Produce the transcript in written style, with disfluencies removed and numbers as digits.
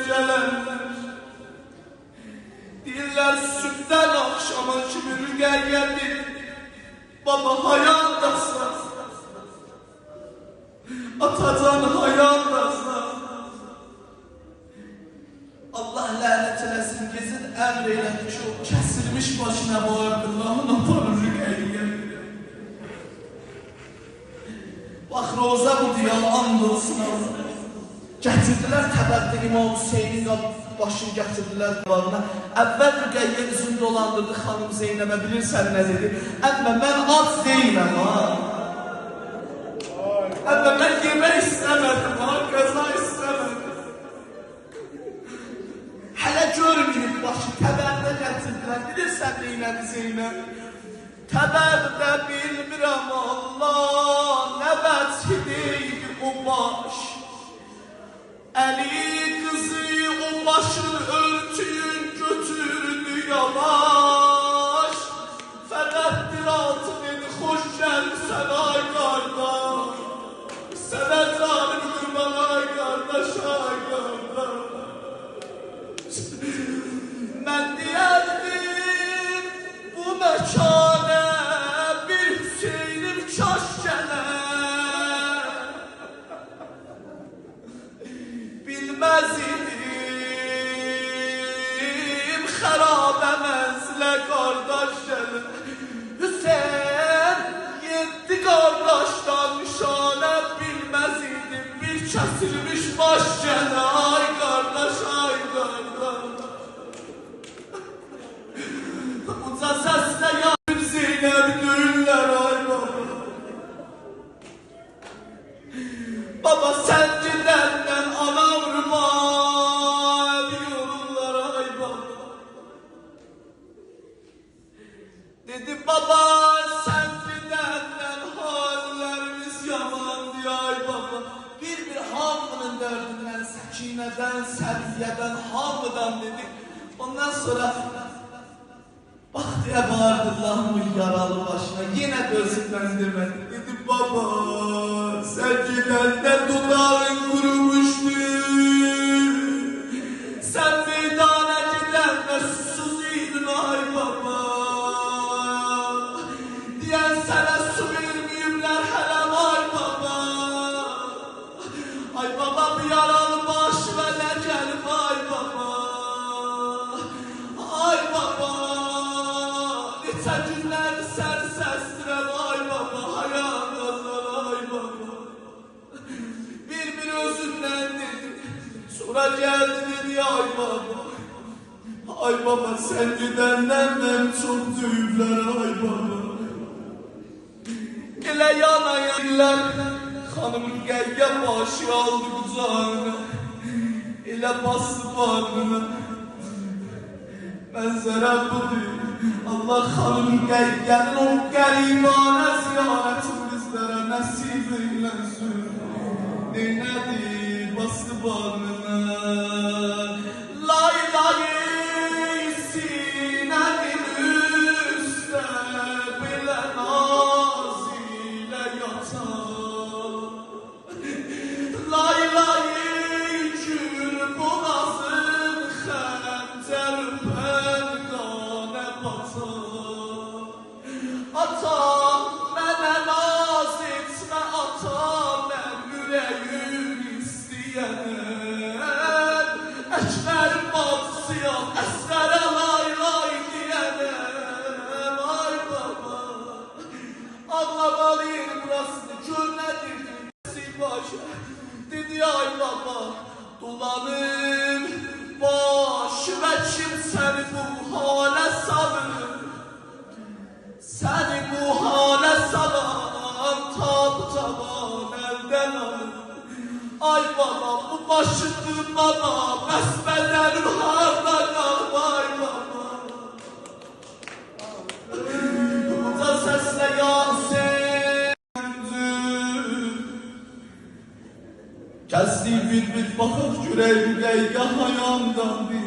gelenler. Deyirlər sübdən akşama kimi Rüqəyyədir. Baba hayandasın. Atacan hayandasın. Allah lənət eləsin, gezin əmr elədi ki, o kəsilmiş başına Abdullahın aparır Rüqəyyədir. Bax, Roza bu diyal and olsun Allah. Gətirdilər təbəddə İmam Hüseynin başını gətirdilər divarına. Əvvəl Rüqəyyə üzünü dolandırdı xanım Zeynəbə, bilirsən nə dedi? Əmmə, mən ac deyiləm ha. Əmmə, mən yemək istəmədim ha, qəza istəmədim. Hələ görməyib başı, təbərdə gətirdilər. Bilirsən neynədi Zeynəb? Təbərdə bilmirəm Allah, nə vəchideydi o baş. Əli qızı o başın örtüyün götürdü yavaş. Fəqətdir altı dedi, xoş gəlsən ay qardaş. Sənə canım qurban ay qardaş, ay qardaş. Mən deyərdim bu məkana bir Hüseynim kaş gələr. Bilməz idim xərabə mənzilə qardaş gəlir. Hüseyin yedi qardaşdan nişanə bilməz idim bir kəsilmiş baş gəlir. Ay qardaş, ay qardaş. Uca səslə yarım Zeynəb döyürlər ay baba. Baba sən gedəndən anam rümal yorullar ay baba. Dedi baba sən gedəndən hallərimiz yamandı ay baba. Bir hamının dərdindən, Səkinədən, Səriyyədən, hamıdan dedi. Ondan sonra baxdı Əbdullahın yaralı başına, yenə dözündən demədi. Dedi baba sən gedəndən dudağın qurumuşdur. Sən meydana gedəndə susuz idin ay baba. Deyən sənə su verməyiblər hələm ay baba. Ay baba bu yaralı baş və nə gəlib ay baba. Ay baba neçə günlər sən səsdirəm ay baba. Hayandasın ay baba. Bir özündən dedi. Sonra gəldi dedi ay baba. Ay baba sən gedəndən mən çox döyüblər ay baba. Elə yana yerlər xanım Rüqəyyə başı aldı qucağına. Elə bastı bağrına. Mənzərə budur. Allah xanım Rüqəyyənin o qəribanə ziyarətin bizlərə nəsib eyləsin. Neynədir bastı bağrına. Lay lay sinənin üstə belə naz ilə yatar. Lay lay gül boğazın xəncər pərqanə batar. Atam mənə naz etmə atam, mən ürəyim istəyənəm. Əkbərin bacısıyam, əsrərə lay lay deyənəm. Ay baba ağlamalıyım burasını, gör nədir nəsib başa. Dedi ay baba dolanır baş və kim səni bu halə salır. Səni bu halə salan tab-taban əldən alır. Ay baba bu başıdır baba, bəs bədənim harda qalıb ay baba. Uca səslə Yasin kəsdi bir baxıb görək Rüqəyyə hayandan bir.